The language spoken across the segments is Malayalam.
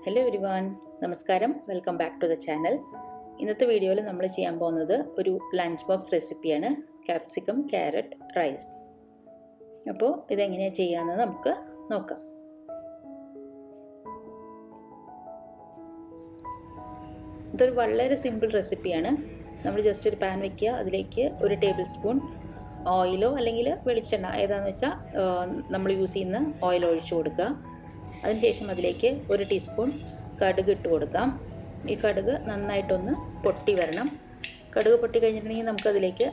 ഹലോ എവരിവൺ, നമസ്കാരം. Welcome back to the channel. ഇന്നത്തെ വീഡിയോയിൽ നമ്മൾ ചെയ്യാൻ പോകുന്നത് ഒരു ലഞ്ച് ബോക്സ് റെസിപ്പിയാണ്, കാപ്സിക്കം ക്യാരറ്റ് റൈസ്. അപ്പോൾ ഇതെങ്ങനെയാണ് ചെയ്യാമെന്ന് നമുക്ക് നോക്കാം. ഇതൊരു വളരെ സിമ്പിൾ റെസിപ്പിയാണ്. നമ്മൾ ജസ്റ്റ് ഒരു പാൻ വയ്ക്കുക, അതിലേക്ക് ഒരു ടേബിൾ സ്പൂൺ ഓയിലോ അല്ലെങ്കിൽ വെളിച്ചെണ്ണ ഏതാണെന്ന് വെച്ചാൽ നമ്മൾ യൂസ് ചെയ്യുന്ന ഓയിൽ ഒഴിച്ചു കൊടുക്കുക. അതിനുശേഷം അതിലേക്ക് ഒരു ടീസ്പൂൺ കടുക് ഇട്ട് കൊടുക്കാം. ഈ കടുക് നന്നായിട്ടൊന്ന് പൊട്ടി വരണം. കടുക് പൊട്ടി കഴിഞ്ഞിട്ടുണ്ടെങ്കിൽ നമുക്കതിലേക്ക്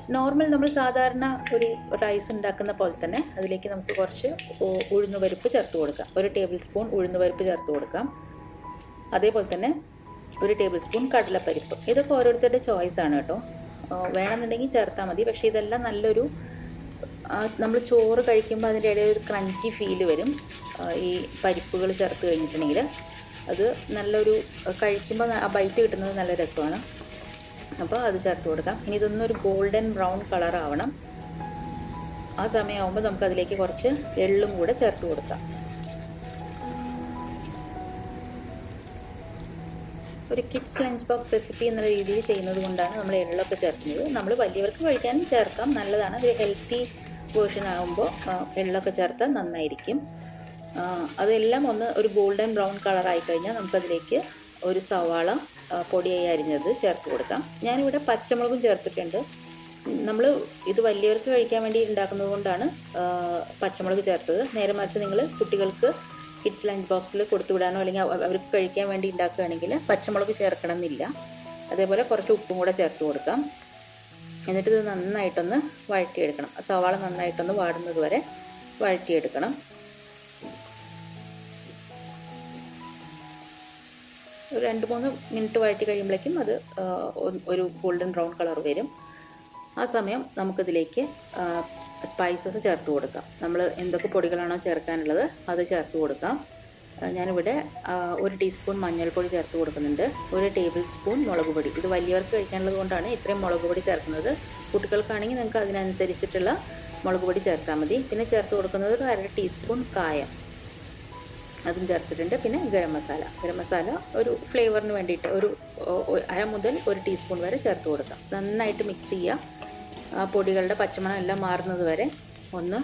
നമ്മൾ സാധാരണ ഒരു റൈസ് ഉണ്ടാക്കുന്ന പോലെ തന്നെ അതിലേക്ക് നമുക്ക് കുറച്ച് ഉഴുന്നുപരിപ്പ് ചേർത്ത് കൊടുക്കാം. ഒരു ടേബിൾ സ്പൂൺ ഉഴുന്നുപരിപ്പ് ചേർത്ത് കൊടുക്കാം. അതേപോലെ തന്നെ ഒരു ടേബിൾ സ്പൂൺ കടലപ്പരിപ്പ്. ഇതൊക്കെ ഓരോരുത്തരുടെ ചോയ്സാണ് കേട്ടോ, വേണമെന്നുണ്ടെങ്കിൽ ചേർത്താൽ മതി. പക്ഷേ ഇതെല്ലാം നല്ലൊരു നമ്മൾ ചോറ് കഴിക്കുമ്പോൾ അതിൻ്റെ ഇടയിൽ ഒരു ക്രഞ്ചി ഫീല് വരും. ഈ പരിപ്പുകൾ ചേർത്ത് കഴിഞ്ഞിട്ടുണ്ടെങ്കിൽ അത് നല്ലൊരു കഴിക്കുമ്പോൾ ആ ബൈറ്റ് കിട്ടുന്നത് നല്ല രസമാണ്. അപ്പോൾ അത് ചേർത്ത് കൊടുക്കാം. ഇനി ഇതൊന്നൊരു ഗോൾഡൻ ബ്രൗൺ കളർ ആവണം. ആ സമയമാകുമ്പോൾ നമുക്കതിലേക്ക് കുറച്ച് എള്ളും കൂടെ ചേർത്ത് കൊടുക്കാം. ഒരു കിഡ്സ് ലഞ്ച് ബോക്സ് റെസിപ്പി എന്ന രീതിയിൽ ചെയ്യുന്നത് കൊണ്ടാണ് നമ്മൾ എള്ളൊക്കെ ചേർക്കുന്നത്. നമ്മൾ വലിയവർക്ക് കഴിക്കാനും ചേർക്കാം, നല്ലതാണ്. ഒരു ഹെൽത്തി വേർഷൻ ആകുമ്പോൾ എള്ളൊക്കെ ചേർത്താൽ നന്നായിരിക്കും. അതെല്ലാം ഒരു ഗോൾഡൻ ബ്രൗൺ കളറായി കഴിഞ്ഞാൽ നമുക്കതിലേക്ക് ഒരു സവാള പൊടിയായി അരിഞ്ഞത് ചേർത്ത് കൊടുക്കാം. ഞാനിവിടെ പച്ചമുളകും ചേർത്തിട്ടുണ്ട്. നമ്മൾ ഇത് വലിയവർക്ക് കഴിക്കാൻ വേണ്ടി ഉണ്ടാക്കുന്നത് കൊണ്ടാണ് പച്ചമുളക് ചേർത്തത്. നേരെ മറിച്ച് നിങ്ങൾ കുട്ടികൾക്ക് കിഡ്സ് ലഞ്ച് ബോക്സിൽ കൊടുത്തുവിടാനോ അല്ലെങ്കിൽ അവർക്ക് കഴിക്കാൻ വേണ്ടി ഉണ്ടാക്കുകയാണെങ്കിൽ പച്ചമുളക് ചേർക്കണം എന്നില്ല. അതേപോലെ കുറച്ച് ഉപ്പും കൂടെ ചേർത്ത് കൊടുക്കാം. എന്നിട്ട് ഇത് നന്നായിട്ടൊന്ന് വഴറ്റിയെടുക്കണം. സവാള നന്നായിട്ടൊന്ന് വാടുന്നത് വരെ വഴറ്റിയെടുക്കണം. ഒരു 2-3 മിനിറ്റ് വഴറ്റി കഴിയുമ്പോഴേക്കും അത് ഒരു ഗോൾഡൻ ബ്രൗൺ കളർ വരും. ആ സമയം നമുക്കിതിലേക്ക് സ്പൈസസ് ചേർത്ത് കൊടുക്കാം. നമ്മൾ എന്തൊക്കെ പൊടികളാണോ ചേർക്കാനുള്ളത് അത് ചേർത്ത് കൊടുക്കാം. ഞാനിവിടെ 1 ടീസ്പൂൺ മഞ്ഞൾപ്പൊടി ചേർത്ത് കൊടുക്കുന്നുണ്ട്. 1 ടേബിൾ സ്പൂൺ മുളക് പൊടി. ഇത് വലിയവർക്ക് കഴിക്കാനുള്ളത് കൊണ്ടാണ് ഇത്രയും മുളക് പൊടി ചേർക്കുന്നത്. കുട്ടികൾക്കാണെങ്കിൽ നിങ്ങൾക്ക് അതിനനുസരിച്ചിട്ടുള്ള മുളക് പൊടി ചേർത്താൽ മതി. പിന്നെ ചേർത്ത് കൊടുക്കുന്നത് ഒരു 1/2 ടീസ്പൂൺ കായം, അതും ചേർത്തിട്ടുണ്ട്. പിന്നെ ഗരം മസാല ഒരു ഫ്ലേവറിന് വേണ്ടിയിട്ട് ഒരു 1/2 മുതൽ 1 ടീസ്പൂൺ വരെ ചേർത്ത് കൊടുക്കാം. നന്നായിട്ട് മിക്സ് ചെയ്യുക. പൊടികളുടെ പച്ചമണം എല്ലാം മാറുന്നത് വരെ ഒന്ന്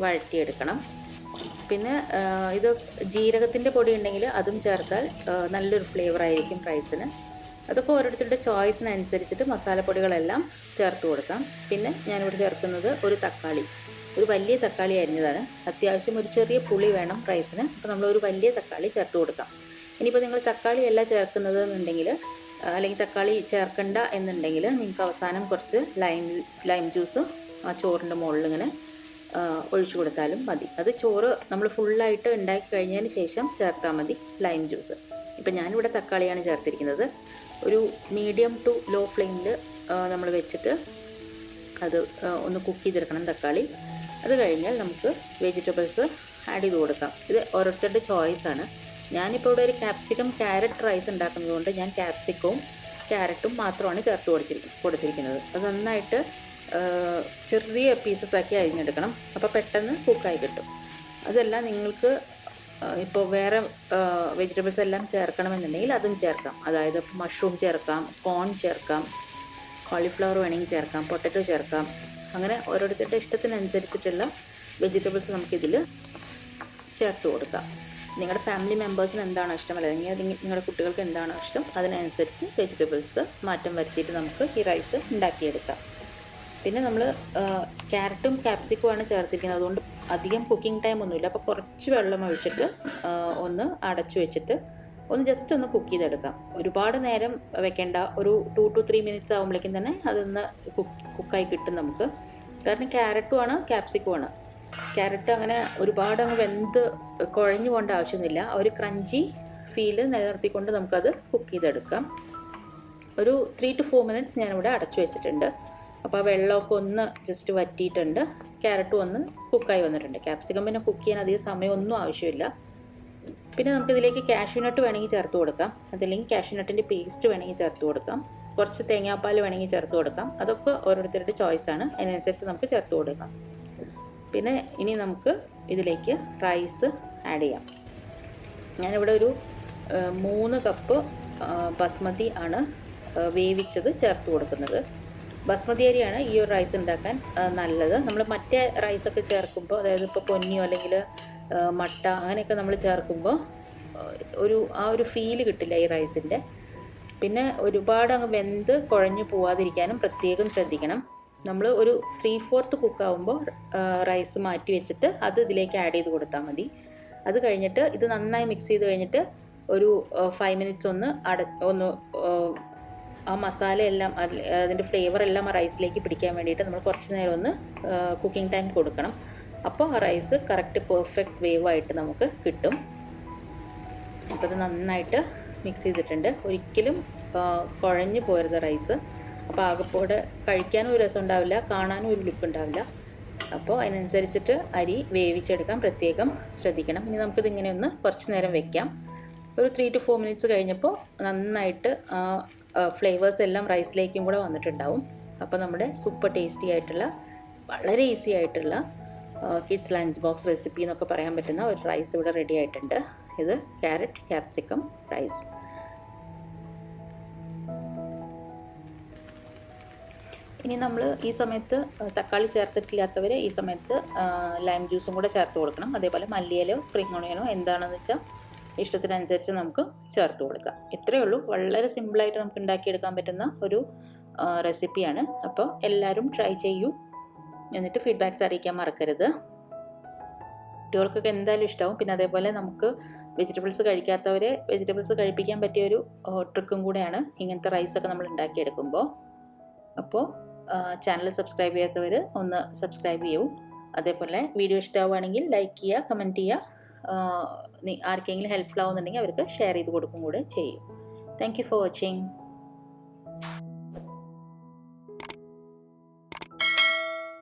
വഴറ്റിയെടുക്കണം. പിന്നെ ഇത് ജീരകത്തിൻ്റെ പൊടി ഉണ്ടെങ്കിൽ അതും ചേർത്താൽ നല്ലൊരു ഫ്ലേവർ ആയിരിക്കും റൈസിന്. അതൊക്കെ ഓരോരുത്തരുടെ ചോയ്സിനനുസരിച്ചിട്ട് മസാലപ്പൊടികളെല്ലാം ചേർത്ത് കൊടുക്കാം. പിന്നെ ഞാനിവിടെ ചേർക്കുന്നത് ഒരു വലിയ തക്കാളി അരിഞ്ഞതാണ്. അത്യാവശ്യം ഒരു ചെറിയ പുളി വേണം റൈസിന്. അപ്പോൾ നമ്മൾ ഒരു വലിയ തക്കാളി ചേർത്ത് കൊടുക്കാം. ഇനിയിപ്പോൾ നിങ്ങൾ തക്കാളി അല്ല ചേർക്കുന്നത് എന്നുണ്ടെങ്കിൽ അല്ലെങ്കിൽ തക്കാളി ചേർക്കണ്ട എന്നുണ്ടെങ്കിൽ നിങ്ങൾക്ക് അവസാനം കുറച്ച് ലൈം ജ്യൂസ് ആ ചോറിൻ്റെ മുകളിൽ ഇങ്ങനെ ഒഴിച്ചു കൊടുത്താലും മതി. അത് ചോറ് നമ്മൾ ഫുള്ളായിട്ട് ഉണ്ടാക്കി കഴിഞ്ഞതിന് ശേഷം ചേർത്താൽ മതി ലൈം ജ്യൂസ്. ഇപ്പം ഞാനിവിടെ തക്കാളിയാണ് ചേർത്തിരിക്കുന്നത്. ഒരു മീഡിയം ടു ലോ ഫ്ലെയിമിൽ നമ്മൾ വെച്ചിട്ട് അത് ഒന്ന് കുക്ക് ചെയ്തെടുക്കണം തക്കാളി. അത് കഴിഞ്ഞാൽ നമുക്ക് വെജിറ്റബിൾസ് ആഡ് ചെയ്ത് കൊടുക്കാം. ഇത് ഓരോരുത്തരുടെ ചോയ്സാണ്. ഞാനിപ്പോൾ ഇവിടെ ഒരു കാപ്സിക്കം ക്യാരറ്റ് റൈസ് ഉണ്ടാക്കുന്നത് കൊണ്ട് ഞാൻ കാപ്സിക്കവും ക്യാരറ്റും മാത്രമാണ് ചേർത്ത് കൊടുത്തിരിക്കുന്നത്. അത് നന്നായിട്ട് ചെറിയ പീസസ് ആക്കി അരിഞ്ഞെടുക്കണം. അപ്പോൾ പെട്ടെന്ന് കുക്കായി കിട്ടും. അതെല്ലാം നിങ്ങൾക്ക് ഇപ്പോൾ വേറെ വെജിറ്റബിൾസ് എല്ലാം ചേർക്കണമെന്നുണ്ടെങ്കിൽ അതും ചേർക്കാം. അതായത് മഷ്റൂം ചേർക്കാം, കോൺ ചേർക്കാം, കോളിഫ്ലവർ വേണമെങ്കിൽ ചേർക്കാം, പൊട്ടറ്റോ ചേർക്കാം. അങ്ങനെ ഓരോരുത്തരുടെ ഇഷ്ടത്തിനനുസരിച്ചിട്ടുള്ള വെജിറ്റബിൾസ് നമുക്കിതിൽ ചേർത്ത് കൊടുക്കാം. നിങ്ങളുടെ ഫാമിലി മെമ്പേഴ്സിന് എന്താണോ ഇഷ്ടം അല്ലെങ്കിൽ നിങ്ങളുടെ കുട്ടികൾക്ക് എന്താണോ ഇഷ്ടം അതിനനുസരിച്ച് വെജിറ്റബിൾസ് മാറ്റം വരുത്തിയിട്ട് നമുക്ക് ഈ റൈസ് ഉണ്ടാക്കിയെടുക്കാം. പിന്നെ നമ്മൾ ക്യാരറ്റും ക്യാപ്സിക്കുമാണ് ചേർത്തിരിക്കുന്നത്. അതുകൊണ്ട് അധികം കുക്കിംഗ് ടൈം ഒന്നുമില്ല. അപ്പോൾ കുറച്ച് വെള്ളം ഒഴിച്ചിട്ട് ഒന്ന് അടച്ചു വെച്ചിട്ട് ജസ്റ്റ് ഒന്ന് കുക്ക് ചെയ്തെടുക്കാം. ഒരുപാട് നേരം വെക്കേണ്ട. ഒരു 2 to 3 മിനിറ്റ്സ് ആകുമ്പോഴേക്കും തന്നെ അതൊന്ന് കുക്കായി കിട്ടും നമുക്ക്. കാരണം ക്യാരറ്റുമാണ് ക്യാപ്സിക്കുമാണ്. ക്യാരറ്റ് അങ്ങനെ ഒരുപാട് വെന്ത് കുഴഞ്ഞു പോകേണ്ട ആവശ്യമൊന്നുമില്ല. ഒരു ക്രഞ്ചി ഫീല് നിലനിർത്തിക്കൊണ്ട് നമുക്കത് കുക്ക് ചെയ്തെടുക്കാം. ഒരു 3 to 4 മിനിറ്റ്സ് ഞാനിവിടെ അടച്ചു വെച്ചിട്ടുണ്ട്. അപ്പോൾ ആ വെള്ളമൊക്കെ ഒന്ന് ജസ്റ്റ് വറ്റിയിട്ടുണ്ട്. ക്യാരറ്റും ഒന്ന് കുക്കായി വന്നിട്ടുണ്ട്. ക്യാപ്സിക്കം പിന്നെ കുക്ക് ചെയ്യാൻ അധികം സമയമൊന്നും ആവശ്യമില്ല. പിന്നെ നമുക്കിതിലേക്ക് കാഷ്യൂനട്ട് വേണമെങ്കിൽ ചേർത്ത് കൊടുക്കാം. അതല്ലെങ്കിൽ കാഷ്യൂനട്ടിൻ്റെ പേസ്റ്റ് വേണമെങ്കിൽ ചേർത്ത് കൊടുക്കാം. കുറച്ച് തേങ്ങാപ്പാൽ വേണമെങ്കിൽ ചേർത്ത് കൊടുക്കാം. അതൊക്കെ ഓരോരുത്തരുടെ ചോയ്സാണ്. അതിനനുസരിച്ച് നമുക്ക് ചേർത്ത് കൊടുക്കാം. പിന്നെ ഇനി നമുക്ക് ഇതിലേക്ക് റൈസ് ആഡ് ചെയ്യാം. ഞാനിവിടെ ഒരു 3 കപ്പ് ബസ്മതി ആണ് വേവിച്ചത് ചേർത്ത് കൊടുക്കുന്നത്. ബസ്മതി അരിയാണ് ഈ ഒരു റൈസ് ഉണ്ടാക്കാൻ നല്ലത്. നമ്മൾ മറ്റേ റൈസൊക്കെ ചേർക്കുമ്പോൾ, അതായത് ഇപ്പോൾ പൊന്നിയോ അല്ലെങ്കിൽ മട്ട അങ്ങനെയൊക്കെ നമ്മൾ ചേർക്കുമ്പോൾ ആ ഒരു ഫീല് കിട്ടില്ല ഈ റൈസിൻ്റെ. പിന്നെ ഒരുപാട് അങ്ങ് വെന്ത് കുഴഞ്ഞു പോവാതിരിക്കാനും പ്രത്യേകം ശ്രദ്ധിക്കണം. നമ്മൾ ഒരു 3/4 കുക്കാവുമ്പോൾ റൈസ് മാറ്റി വെച്ചിട്ട് അത് ഇതിലേക്ക് ആഡ് ചെയ്ത് കൊടുത്താൽ മതി. അത് കഴിഞ്ഞിട്ട് ഇത് നന്നായി മിക്സ് ചെയ്ത് കഴിഞ്ഞിട്ട് ഒരു 5 മിനിറ്റ്സ് ഒന്ന് ആ മസാല എല്ലാം അതിൻ്റെ ഫ്ലേവർ എല്ലാം ആ റൈസിലേക്ക് പിടിക്കാൻ വേണ്ടിയിട്ട് നമ്മൾ കുറച്ച് നേരം ഒന്ന് കുക്കിംഗ് ടൈം കൊടുക്കണം. അപ്പോൾ ആ റൈസ് കറക്റ്റ് പെർഫെക്റ്റ് വേവായിട്ട് നമുക്ക് കിട്ടും. അപ്പോൾ ഇത് നന്നായിട്ട് മിക്സ് ചെയ്തിട്ടുണ്ട്. ഒരിക്കലും കുഴഞ്ഞു പോരുത് റൈസ്. അപ്പോൾ ആകെപ്പോടെ കഴിക്കാനും ഒരു രസം ഉണ്ടാവില്ല, കാണാനും ഒരു ലുക്ക് ഉണ്ടാവില്ല. അപ്പോൾ അതിനനുസരിച്ചിട്ട് അരി വേവിച്ചെടുക്കാൻ പ്രത്യേകം ശ്രദ്ധിക്കണം. ഇനി നമുക്കിതിങ്ങനെ ഒന്ന് കുറച്ച് നേരം വെക്കാം. ഒരു 3 to 4 മിനിറ്റ്സ് കഴിഞ്ഞപ്പോൾ നന്നായിട്ട് ഫ്ലേവേഴ്സ് എല്ലാം റൈസിലേക്കും കൂടെ വന്നിട്ടുണ്ടാവും. അപ്പോൾ നമ്മുടെ സൂപ്പർ ടേസ്റ്റി ആയിട്ടുള്ള, വളരെ ഈസി ആയിട്ടുള്ള കിഡ്സ് ലഞ്ച് ബോക്സ് റെസിപ്പി എന്നൊക്കെ പറയാൻ പറ്റുന്ന ഒരു റൈസ് ഇവിടെ റെഡി ആയിട്ടുണ്ട്. ഇത് ക്യാരറ്റ് ക്യാപ്സിക്കം റൈസ്. ഇനി നമ്മൾ ഈ സമയത്ത് തക്കാളി ചേർത്തിട്ടില്ലാത്തവർ ഈ സമയത്ത് ലൈം ജ്യൂസും കൂടെ ചേർത്ത് കൊടുക്കണം. അതേപോലെ മല്ലിയിലയോ സ്പ്രിംഗ് ഓണിയനോ എന്താണെന്ന് വെച്ചാൽ ഇഷ്ടത്തിനനുസരിച്ച് നമുക്ക് ചേർത്ത് കൊടുക്കാം. ഇത്രയേ ഉള്ളൂ. വളരെ സിമ്പിളായിട്ട് നമുക്ക് ഉണ്ടാക്കിയെടുക്കാൻ പറ്റുന്ന ഒരു റെസിപ്പിയാണ്. അപ്പോൾ എല്ലാവരും ട്രൈ ചെയ്യൂ. എന്നിട്ട് ഫീഡ്ബാക്ക്സ് അറിയിക്കാൻ മറക്കരുത്. കുട്ടികൾക്കൊക്കെ എന്തായാലും ഇഷ്ടമാവും. പിന്നെ അതേപോലെ നമുക്ക് വെജിറ്റബിൾസ് കഴിക്കാത്തവരെ വെജിറ്റബിൾസ് കഴിപ്പിക്കാൻ പറ്റിയൊരു ട്രിക്കും കൂടെയാണ് ഇങ്ങനത്തെ റൈസൊക്കെ നമ്മൾ ഉണ്ടാക്കിയെടുക്കുമ്പോൾ. അപ്പോൾ ചാനൽ സബ്സ്ക്രൈബ് ചെയ്യാത്തവർ ഒന്ന് സബ്സ്ക്രൈബ് ചെയ്യൂ. അതേപോലെ വീഡിയോ ഇഷ്ടമാവുകയാണെങ്കിൽ ലൈക്ക് ചെയ്യുക, കമൻറ്റ് ചെയ്യുക. ആർക്കെങ്കിലും ഹെൽപ്ഫുൾ ആവുന്നുണ്ടെങ്കിൽ അവർക്ക് ഷെയർ ചെയ്ത് കൊടുക്കും കൂടെ ചെയ്യും. Thank you for watching.